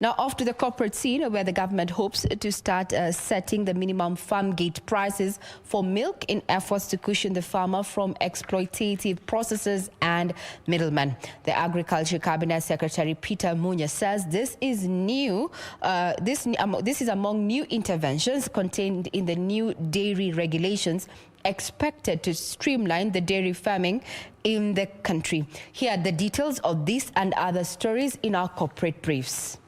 Now, off to the corporate scene, where the government hopes to start setting the minimum farm gate prices for milk in efforts to cushion the farmer from exploitative processes and middlemen. The Agriculture Cabinet Secretary Peter Munya says this is new. This is among new interventions contained in the new dairy regulations expected to streamline the dairy farming in the country. Here are the details of this and other stories in our corporate briefs.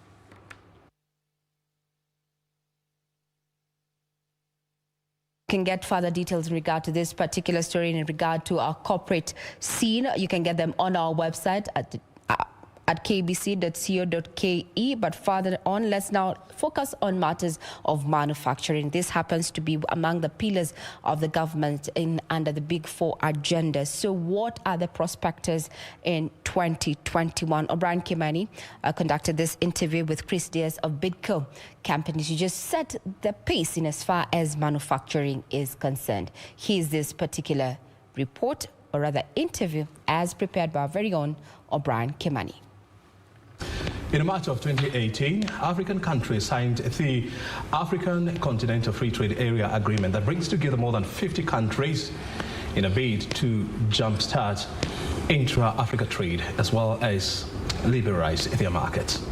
Can get further details in regard to this particular story in regard to our corporate scene. You can get them on our website at kbc.co.ke. But further on, let's now focus on matters of manufacturing. This happens to be among the pillars of the government under the Big Four agenda. So what are the prospects in 2021? O'Brien Kimani conducted this interview with Chris Diaz of Bidco Companies to just set the pace in as far as manufacturing is concerned. Here's this particular report, or rather interview, as prepared by our very own O'Brien Kimani. In March of 2018, African countries signed the African Continental Free Trade Area Agreement that brings together more than 50 countries in a bid to jumpstart intra-Africa trade as well as liberalize their markets.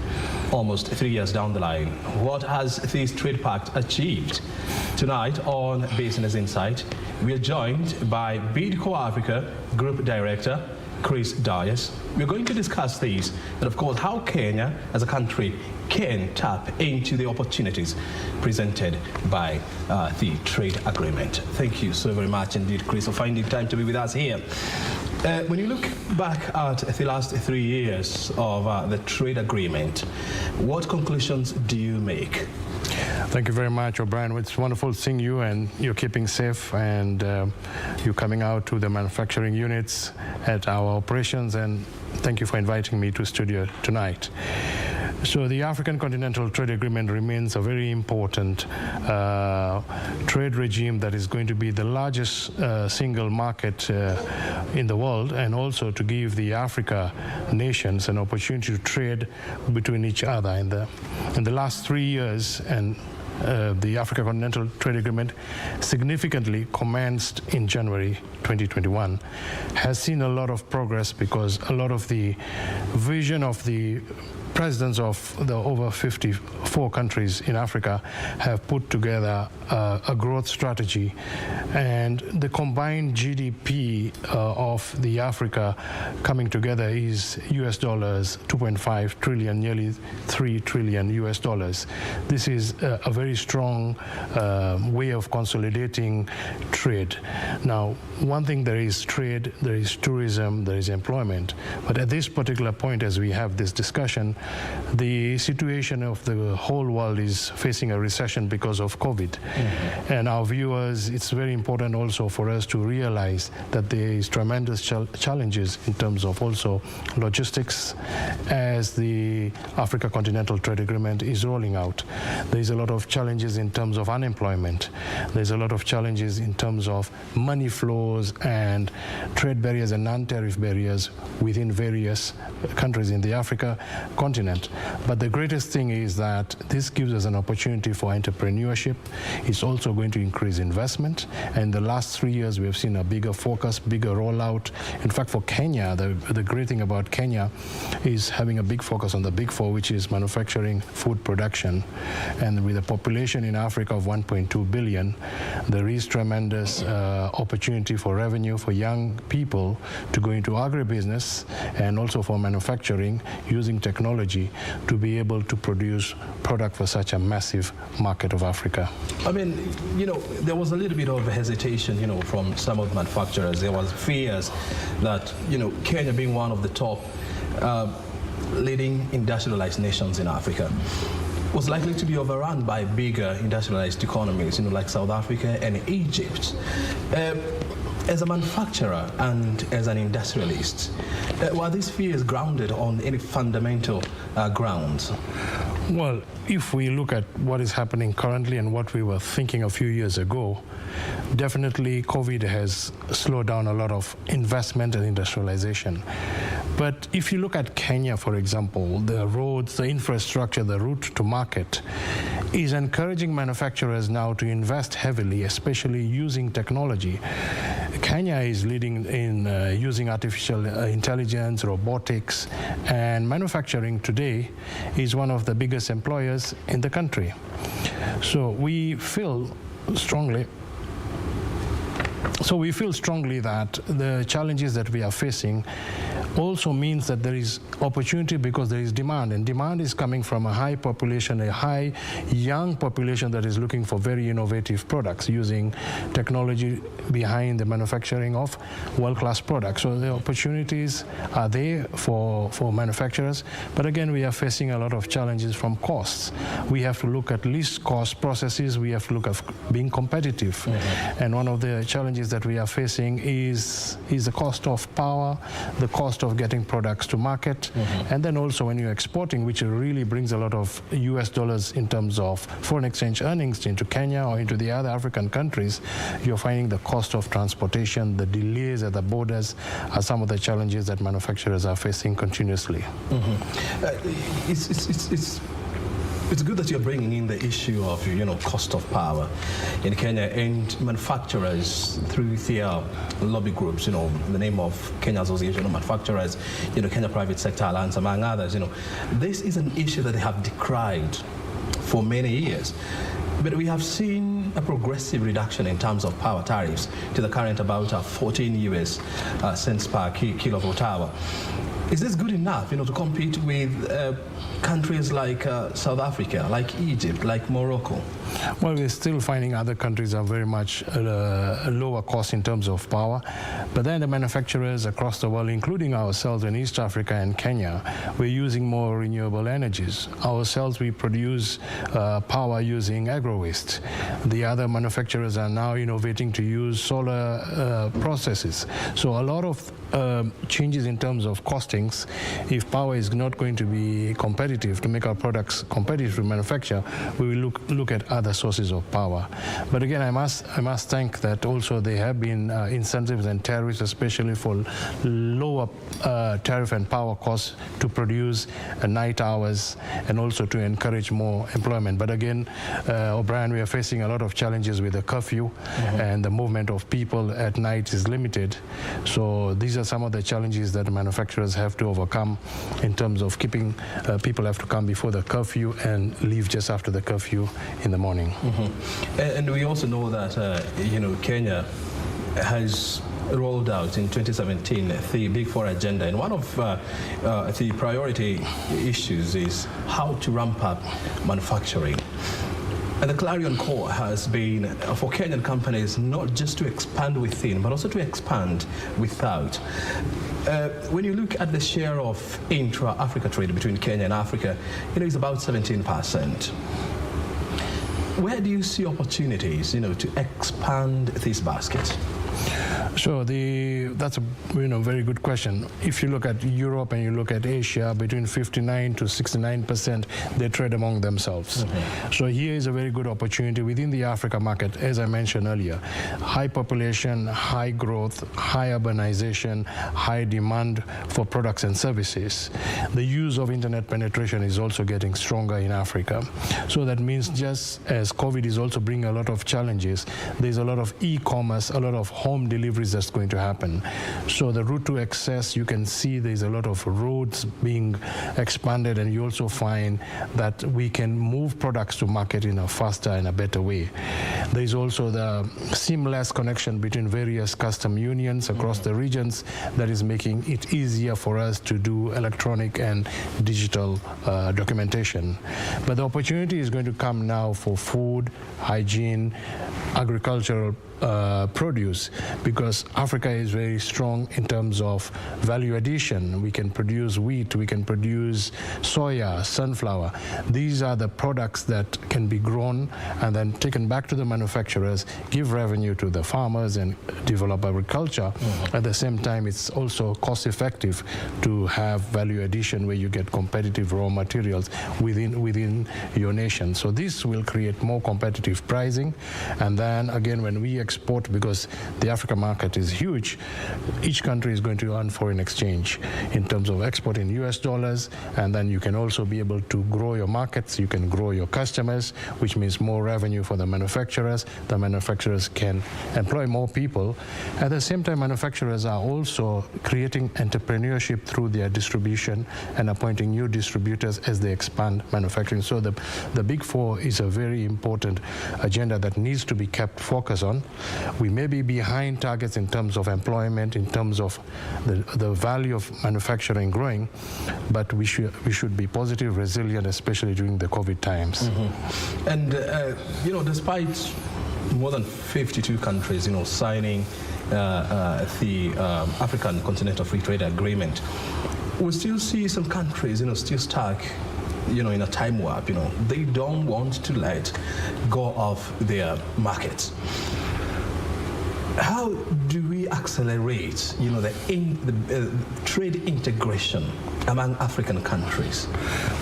Almost 3 years down the line, what has this trade pact achieved? Tonight on Business Insight, we are joined by Bidco Africa Group Director Chris Diaz. We're going to discuss these and of course how Kenya as a country can tap into the opportunities presented by the trade agreement. Thank you so very much indeed, Chris, for finding time to be with us here. When you look back at the last 3 years of the trade agreement, what conclusions do you make? Thank you very much, O'Brien. It's wonderful seeing you, and you're keeping safe, and you're coming out to the manufacturing units at our operations, and thank you for inviting me to studio tonight. So the African Continental Trade Agreement remains a very important trade regime that is going to be the largest single market in the world, and also to give the Africa nations an opportunity to trade between each other. In the last 3 years, and the Africa Continental Trade Agreement significantly commenced in January 2021, has seen a lot of progress because a lot of the vision of the presidents of the over 54 countries in Africa have put together a growth strategy, and the combined GDP of the Africa coming together is US dollars 2.5 trillion, nearly 3 trillion US dollars. This is a very strong way of consolidating trade. Now, one thing, there is trade, there is tourism, there is employment, but at this particular point, as we have this discussion, the situation of the whole world is facing a recession because of COVID. Mm-hmm. And our viewers, it's very important also for us to realize that there is tremendous challenges in terms of also logistics as the Africa Continental Trade Agreement is rolling out. There's a lot of challenges in terms of unemployment. There's a lot of challenges in terms of money flows and trade barriers and non-tariff barriers within various countries in the Africa continent. But the greatest thing is that this gives us an opportunity for entrepreneurship. It's also going to increase investment. And in the last 3 years, we have seen a bigger focus, bigger rollout. In fact, for Kenya, the great thing about Kenya is having a big focus on the Big Four, which is manufacturing, food production. And with a population in Africa of 1.2 billion, there is tremendous opportunity for revenue for young people to go into agribusiness and also for manufacturing using technology to be able to produce product for such a massive market of Africa. I mean, you know, there was a little bit of hesitation, you know, from some of the manufacturers. There was fears that, you know, Kenya being one of the top leading industrialized nations in Africa was likely to be overrun by bigger industrialized economies, you know, like South Africa and Egypt. As a manufacturer and as an industrialist, were these fears grounded on any fundamental grounds? Well, if we look at what is happening currently and what we were thinking a few years ago, definitely COVID has slowed down a lot of investment and industrialization. But if you look at Kenya, for example, the roads, the infrastructure, the route to market is encouraging manufacturers now to invest heavily, especially using technology. Kenya is leading in using artificial intelligence, robotics, and manufacturing today is one of the biggest employers in the country. So we feel strongly that the challenges that we are facing also means that there is opportunity because there is demand, and demand is coming from a high population, a high young population that is looking for very innovative products using technology behind the manufacturing of world-class products. So the opportunities are there for manufacturers, but again we are facing a lot of challenges from costs. We have to look at least cost processes, we have to look at being competitive. Mm-hmm. And one of the challenges that we are facing is the cost of power, the cost of getting products to market, mm-hmm. and then also when you're exporting, which really brings a lot of US dollars in terms of foreign exchange earnings into Kenya or into the other African countries, you're finding the cost of transportation, the delays at the borders are some of the challenges that manufacturers are facing continuously. Mm-hmm. It's good that you're bringing in the issue of, cost of power in Kenya, and manufacturers through their lobby groups, in the name of Kenya Association of Manufacturers, Kenya Private Sector Alliance, among others, this is an issue that they have decried for many years. But we have seen a progressive reduction in terms of power tariffs to the current about 14 US cents per kilowatt hour. Is this good enough, to compete with countries like South Africa, like Egypt, like Morocco? Well, we're still finding other countries are very much lower cost in terms of power. But then the manufacturers across the world, including ourselves in East Africa and Kenya, we're using more renewable energies. Ourselves, we produce power using agro-waste. The other manufacturers are now innovating to use solar processes. So a lot of changes in terms of costings. If power is not going to be competitive, to make our products competitive to manufacture, we will look at other sources of power. But again, I must thank that also there have been incentives and tariffs, especially for lower tariff and power costs to produce night hours and also to encourage more employment. But again, O'Brien, we are facing a lot of challenges with the curfew, mm-hmm. and the movement of people at night is limited. So these are some of the challenges that the manufacturers have to overcome in terms of keeping people have to come before the curfew and leave just after the curfew in the morning. Mm-hmm. And we also know that Kenya has rolled out in 2017 the Big Four agenda, and one of the priority issues is how to ramp up manufacturing. And the clarion call has been for Kenyan companies not just to expand within, but also to expand without. When you look at the share of intra-Africa trade between Kenya and Africa, it's about 17%. Where do you see opportunities, to expand this basket? Sure, that's a very good question. If you look at Europe and you look at Asia, between 59 to 69%, they trade among themselves. Mm-hmm. So here is a very good opportunity within the Africa market, as I mentioned earlier. High population, high growth, high urbanization, high demand for products and services. The use of internet penetration is also getting stronger in Africa. So that means just as COVID is also bringing a lot of challenges, there's a lot of e-commerce, a lot of home deliveries that's going to happen. So the route to access, you can see there's a lot of roads being expanded, and you also find that we can move products to market in a faster and a better way. There's also the seamless connection between various custom unions across the regions that is making it easier for us to do electronic and digital documentation. But the opportunity is going to come now for food, hygiene, agricultural produce, because Africa is very strong in terms of value addition. We can produce wheat, we can produce soya, sunflower. These are the products that can be grown and then taken back to the manufacturers, give revenue to the farmers and develop agriculture. Mm-hmm. At the same time, it's also cost effective to have value addition where you get competitive raw materials within your nation. So this will create more competitive pricing, and And then again, when we export, because the Africa market is huge, each country is going to earn foreign exchange in terms of export in US dollars, and then you can also be able to grow your markets, you can grow your customers, which means more revenue for the manufacturers. The manufacturers can employ more people. At the same time, manufacturers are also creating entrepreneurship through their distribution and appointing new distributors as they expand manufacturing. So the Big Four is a very important agenda that needs to be kept focus on. We may be behind targets in terms of employment, in terms of the value of manufacturing growing, but we should be positive, resilient, especially during the COVID times. Mm-hmm. And despite more than 52 countries, signing the African Continental Free Trade Agreement, we still see some countries, still stuck, in a time warp. They don't want to let go of their markets. How do we accelerate, the trade integration among African countries?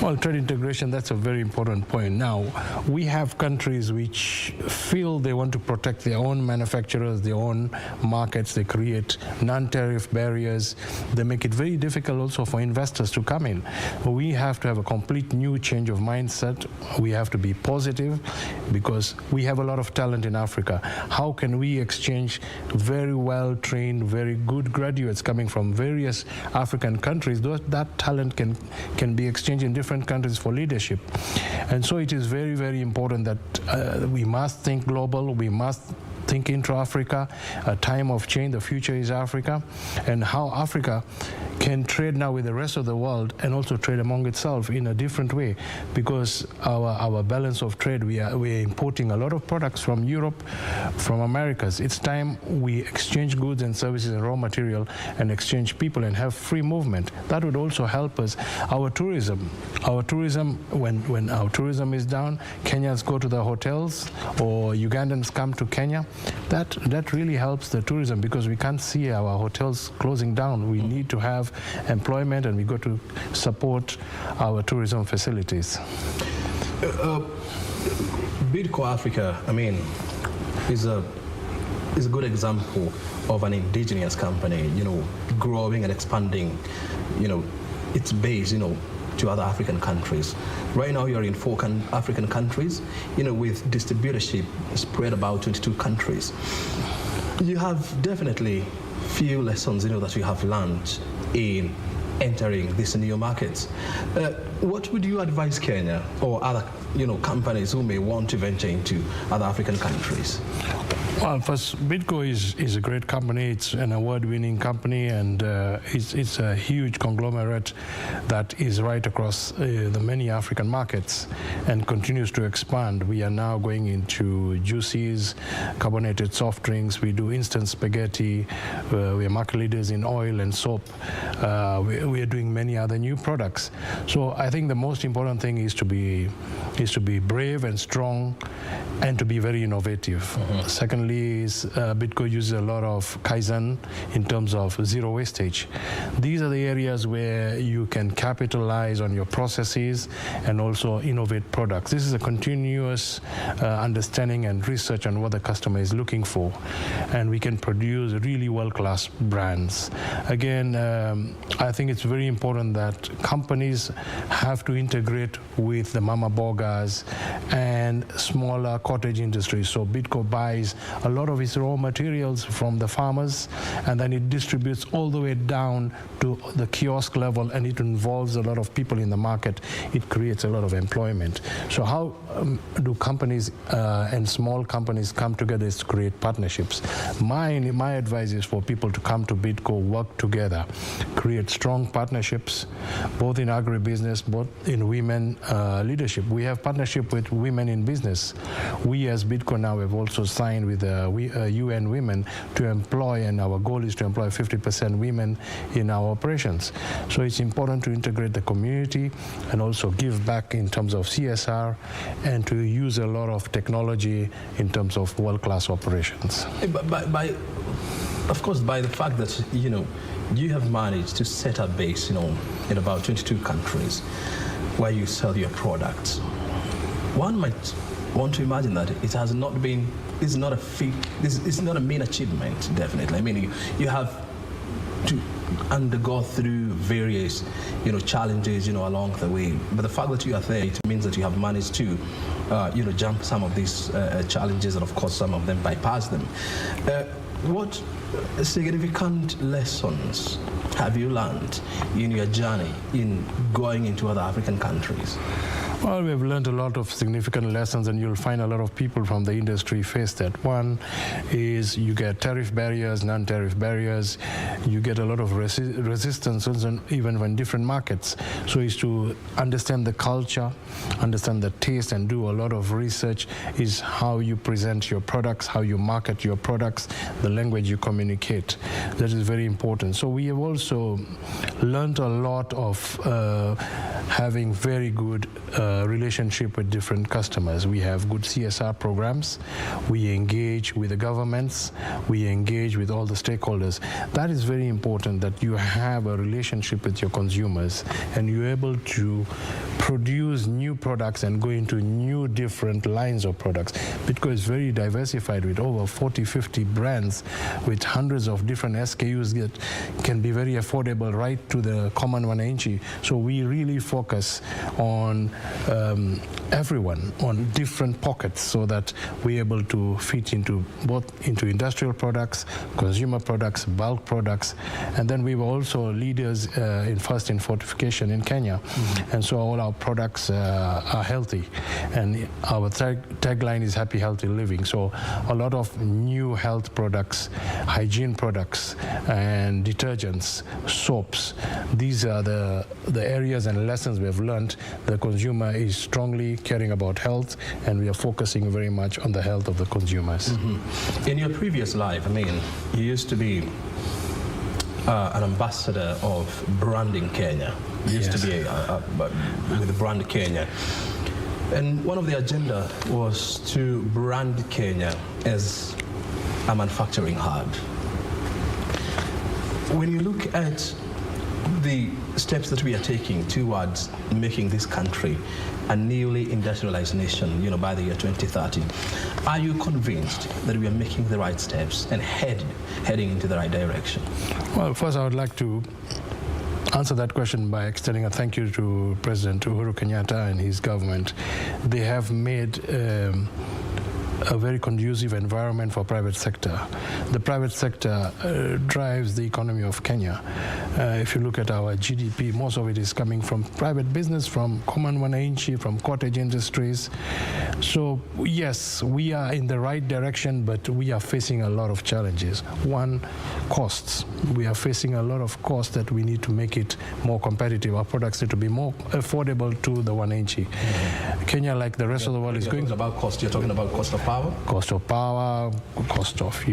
Well, trade integration, that's a very important point. Now, we have countries which feel they want to protect their own manufacturers, their own markets. They create non-tariff barriers. They make it very difficult also for investors to come in. We have to have a complete new change of mindset. We have to be positive because we have a lot of talent in Africa. How can we exchange very well-trained, very good graduates coming from various African countries? That talent can be exchanged in different countries for leadership. And so it is very, very important that we must think global, we must think intra-Africa, a time of change. The future is Africa, and how Africa can trade now with the rest of the world and also trade among itself in a different way, because our balance of trade, we are importing a lot of products from Europe, from Americas. It's time we exchange goods and services and raw material and exchange people and have free movement. That would also help us. Our tourism, when our tourism is down, Kenyans go to the hotels or Ugandans come to Kenya. That really helps the tourism, because we can't see our hotels closing down. We need to have employment, and we got to support our tourism facilities. Bidco Africa, is a good example of an indigenous company, growing and expanding, its base, to other African countries. Right now, you're in 4 African countries, with distributorship spread about 22 countries. You have definitely few lessons, that you have learned in entering these new markets. What would you advise Kenya or other, companies who may want to venture into other African countries? Well, first, Bidco is a great company. It's an award-winning company, and it's a huge conglomerate that is right across the many African markets and continues to expand. We are now going into juices, carbonated soft drinks. We do instant spaghetti. We are market leaders in oil and soap. We are doing many other new products. So I think the most important thing is to be brave and strong, and to be very innovative. Mm-hmm. Secondly, Bidco uses a lot of Kaizen in terms of zero wastage. These are the areas where you can capitalize on your processes and also innovate products. This is a continuous understanding and research on what the customer is looking for, and we can produce really world-class brands. Again, I think it's very important that companies have to integrate with the mama bogas and smaller cottage industries. So Bidco buys a lot of its raw materials from the farmers, and then it distributes all the way down to the kiosk level, and it involves a lot of people in the market. It creates a lot of employment. So how do companies and small companies come together is to create partnerships. My advice is for people to come to Bidco, work together, create strong partnerships, both in agribusiness, both in women leadership. We have partnership with women in business. We as Bidco now have also signed with UN Women to employ, and our goal is to employ 50% women in our operations. So it's important to integrate the community and also give back in terms of CSR, and to use a lot of technology in terms of world-class operations. Of course, by the fact that, you have managed to set up base, in about 22 countries where you sell your products, one might want to imagine that it has not been, this is not a feat, this is not a mean achievement, definitely. I mean, you have to undergo through various, challenges, along the way. But the fact that you are there, it means that you have managed to, jump some of these challenges, and of course some of them bypass them. What significant lessons have you learned in your journey in going into other African countries? Well, we've learned a lot of significant lessons, and you'll find a lot of people from the industry face that. One is you get tariff barriers, non-tariff barriers. You get a lot of resistance, even when different markets. So is to understand the culture, understand the taste, and do a lot of research is how you present your products, how you market your products, the language you communicate. That is very important. So we have also learned a lot of having very good relationship with different customers. We have good CSR programs. We engage with the governments. We engage with all the stakeholders. That is very important, that you have a relationship with your consumers and you're able to produce new products and go into new different lines of products, because it's very diversified with over 40, 50 brands with hundreds of different SKUs that can be very affordable right to the common wananchi. So we really focus on everyone, on different pockets, so that we're able to fit into both into industrial products, consumer products, bulk products, and then we were also leaders in fortification in Kenya, and so all our products are healthy, and our tagline is happy, healthy living. So a lot of new health products, hygiene products, and detergents, soaps. These are the areas and lessons we have learned. The consumer is strongly caring about health, and we are focusing very much on the health of the consumers. In your previous life, I mean, you used to be an ambassador of Branding Kenya. You used to be with Brand Kenya. And one of the agenda was to brand Kenya as a manufacturing hub. When you look at the steps that we are taking towards making this country a newly industrialized nation, by the year 2030, are you convinced that we are making the right steps and heading into the right direction? Well, first I would like to answer that question by extending a thank you to President Uhuru Kenyatta and his government. They have made a very conducive environment for private sector. The private sector drives the economy of Kenya. If you look at our GDP, most of it is coming from private business, from common wananchi, from cottage industries. So yes, we are in the right direction, but we are facing a lot of challenges. One, costs. We are facing a lot of costs that we need to make it more competitive. Our products need to be more affordable to the wananchi. Kenya, like the rest of the world, is going about cost. You're talking about cost of power? Cost of power, cost of,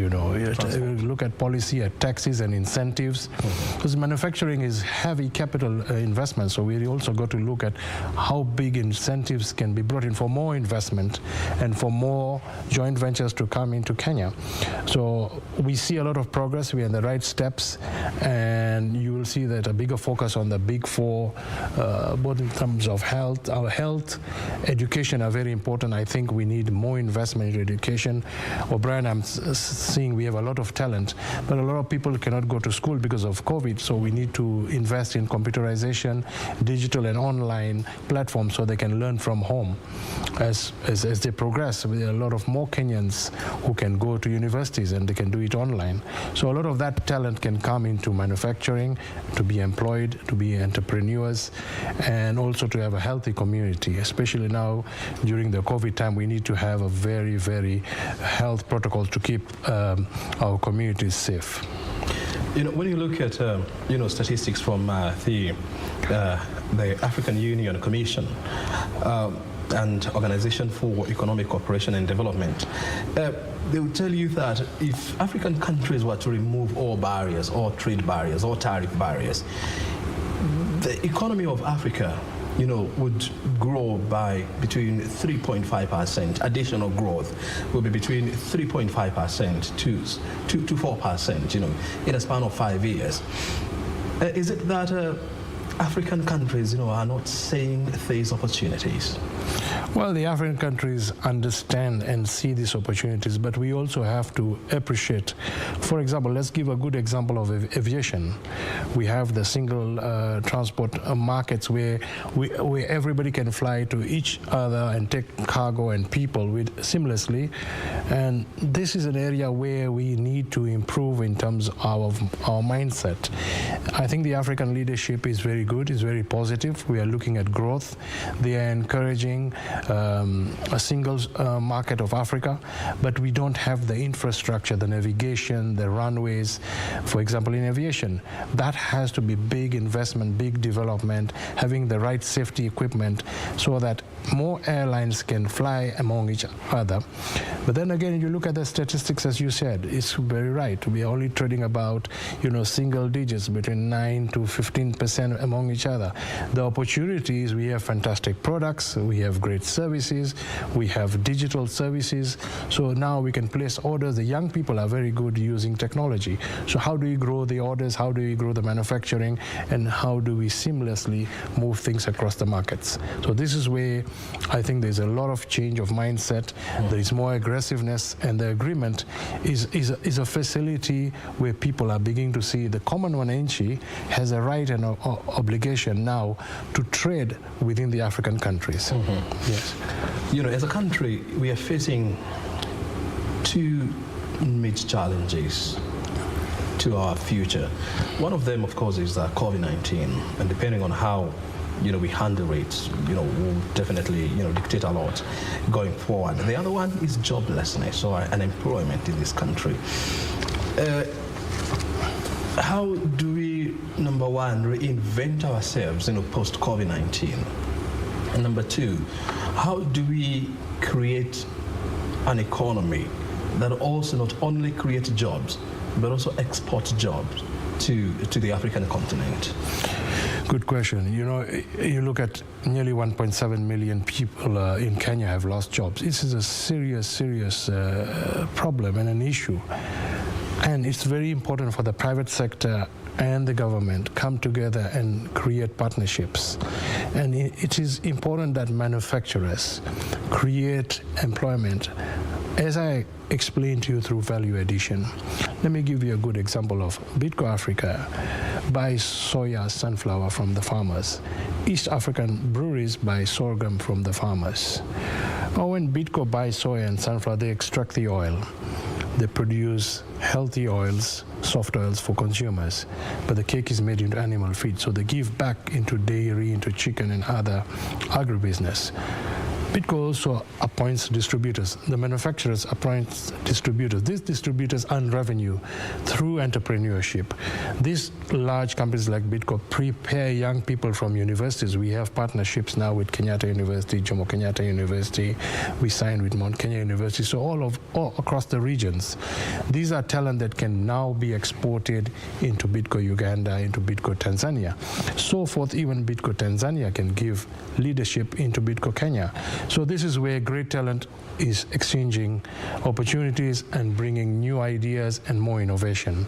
look at policy, at taxes and incentives. Because manufacturing is heavy capital investment, so we also got to look at how big incentives can be brought in for more investment and for more joint ventures to come into Kenya. So we see a lot of progress. We are in the right steps, and you will see that a bigger focus on the big four, both in terms of health. Our health, education are very important. I think we need more investment into education. O'Brien, I'm seeing we have a lot of talent, but a lot of people cannot go to school because of COVID, so we need to invest in computerization, digital and online platforms, so they can learn from home. As they progress, there are a lot of more Kenyans who can go to universities and they can do it online. So a lot of that talent can come into manufacturing, to be employed, to be entrepreneurs, and also to have a healthy community. Especially now during the COVID time, we need to have a very, very health protocol to keep our communities safe. When you look at statistics from the African Union Commission and Organization for Economic Cooperation and Development, they will tell you that if African countries were to remove all barriers, all trade barriers, all tariff barriers, the economy of Africa would grow by between 3.5%. Additional growth will be between 3.5% to 4%, in a span of 5 years. Is it that African countries, are not seeing these opportunities? Well, the African countries understand and see these opportunities, but we also have to appreciate. For example, let's give a good example of aviation. We have the single transport markets where everybody can fly to each other and take cargo and people seamlessly. And this is an area where we need to improve in terms of our mindset. I think the African leadership is very good, is very positive. We are looking at growth. They are encouraging a single market of Africa, but we don't have the infrastructure, the navigation, the runways. For example, in aviation, that has to be big investment, big development, having the right safety equipment so that more airlines can fly among each other. But then again, you look at the statistics, as you said, it's very right. We are only trading about, single digits, between 9 to 15% among each other. The opportunities, we have fantastic products, we have great services, we have digital services. So now we can place orders. The young people are very good using technology. So how do we grow the orders? How do we grow the manufacturing? And how do we seamlessly move things across the markets? So this is where I think there's a lot of change of mindset. There is more aggressiveness, and the agreement is a facility where people are beginning to see the common wananchi has a right and obligation now to trade within the African countries. Yes. As a country, we are facing two major challenges to our future. One of them, of course, is COVID-19, and depending on how we handle it, will definitely, dictate a lot going forward. The other one is joblessness or unemployment in this country. How do we, number one, reinvent ourselves, post-COVID-19? And number two, how do we create an economy that also not only creates jobs, but also export jobs to the African continent? Good question. You look at nearly 1.7 million people in Kenya have lost jobs. This is a serious problem and an issue. And it's very important for the private sector and the government come together and create partnerships. And it is important that manufacturers create employment, as I explained to you, through value addition. Let me give you a good example of Bidco Africa buys soya, sunflower from the farmers. East African breweries buy sorghum from the farmers. Or when Bidco buys soya and sunflower, they extract the oil. They produce healthy oils, soft oils for consumers, but the cake is made into animal feed, so they give back into dairy, into chicken and other agribusiness. Bidco also appoints distributors. The manufacturers appoint distributors. These distributors earn revenue through entrepreneurship. These large companies like Bidco prepare young people from universities. We have partnerships now with Kenyatta University, Jomo Kenyatta University. We signed with Mount Kenya University. So all across the regions, these are talent that can now be exported into Bidco Uganda, into Bidco Tanzania. So forth, even Bidco Tanzania can give leadership into Bidco Kenya. So this is where great talent is exchanging opportunities and bringing new ideas and more innovation.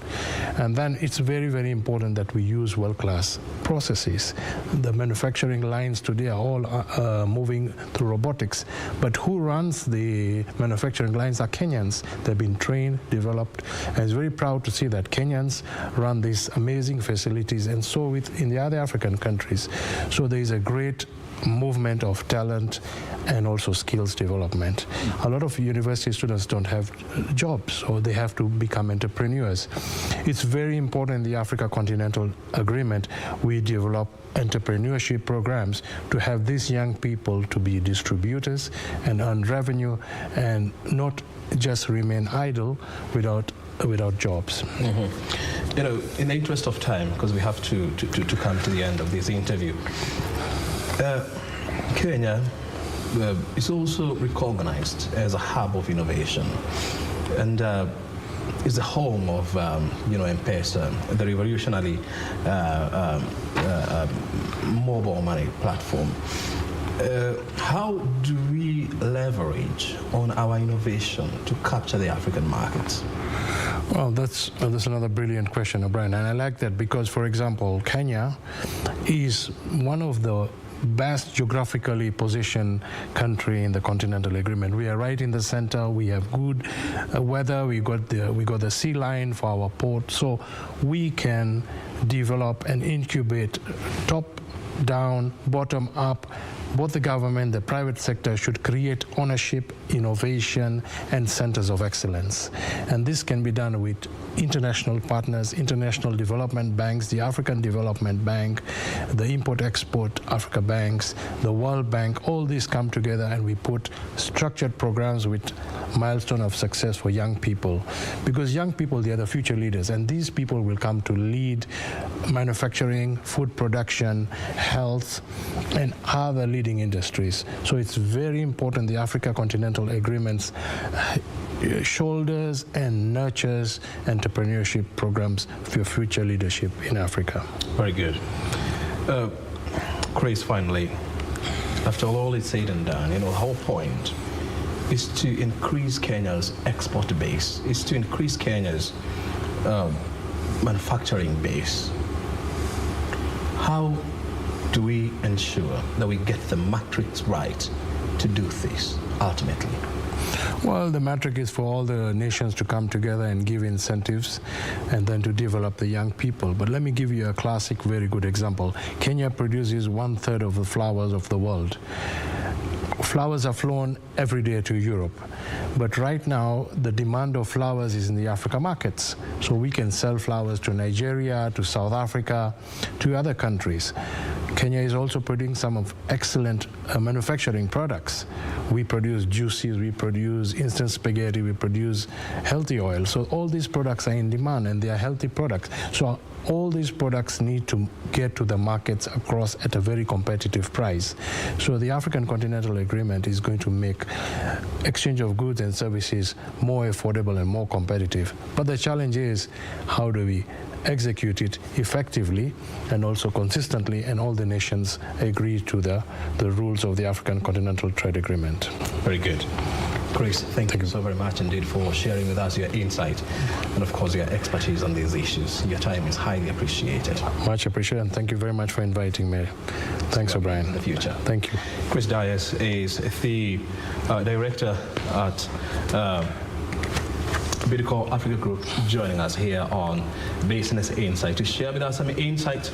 And then it's very, very important that we use world-class processes. The manufacturing lines today are all moving through robotics, but who runs the manufacturing lines are Kenyans. They've been trained, developed, and I'm very proud to see that Kenyans run these amazing facilities, and so in the other African countries. So there is a great movement of talent and also skills development. A lot of university students don't have jobs, or they have to become entrepreneurs. It's very important in the Africa Continental Agreement we develop entrepreneurship programs to have these young people to be distributors and earn revenue and not just remain idle without jobs. In the interest of time, because we have to come to the end of this interview, Kenya is also recognized as a hub of innovation, and is the home of M-Pesa, the revolutionary mobile money platform. How do we leverage on our innovation to capture the African markets? Well, that's another brilliant question, O'Brien, and I like that because, for example, Kenya is one of the best geographically positioned country in the Continental Agreement. We are right in the center. We have good weather. We got the sea line for our port, so we can develop and incubate top down, bottom up. Both the government, the private sector should create ownership, innovation, and centers of excellence. And this can be done with international partners, international development banks, the African Development Bank, the Import-Export Africa banks, the World Bank. All these come together and we put structured programs with milestone of success for young people. Because young people, they are the future leaders, and these people will come to lead manufacturing, food production, health, and other leading industries. So it's very important the Africa Continental Agreements shoulders and nurtures entrepreneurship programs for future leadership in Africa. Very good. Chris, finally, after all is said and done, the whole point is to increase Kenya's export base, is to increase Kenya's manufacturing base. How do we ensure that we get the matrix right to do this ultimately? Well, the metric is for all the nations to come together and give incentives and then to develop the young people. But let me give you a classic, very good example. Kenya produces 1/3 of the flowers of the world. Flowers are flown every day to Europe. But right now, the demand of flowers is in the Africa markets. So we can sell flowers to Nigeria, to South Africa, to other countries. Kenya is also producing some of excellent manufacturing products. We produce juices, we produce instant spaghetti, we produce healthy oil. So all these products are in demand and they are healthy products. So all these products need to get to the markets across at a very competitive price. So the African Continental Agreement is going to make exchange of goods and services more affordable and more competitive. But the challenge is, how do we execute it effectively and also consistently, and all the nations agree to the rules of the African Continental Trade Agreement. Very good. Chris, thank you so very much indeed for sharing with us your insight and of course your expertise on these issues. Your time is highly appreciated. Much appreciated, and thank you very much for inviting me. Thanks, O'Brien. In the future. Thank you. Chris Dias is the director at Bidco Africa Group, joining us here on Business Insight to share with us some insight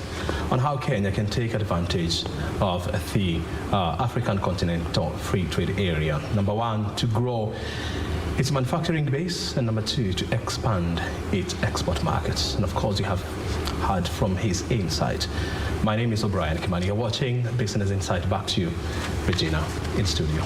on how Kenya can take advantage of the African Continental Free Trade Area. Number one, to grow its manufacturing base, and number two, to expand its export markets. And of course, you have heard from his insight. My name is O'Brien Kimani. You're watching Business Insight. Back to you, Regina, in studio.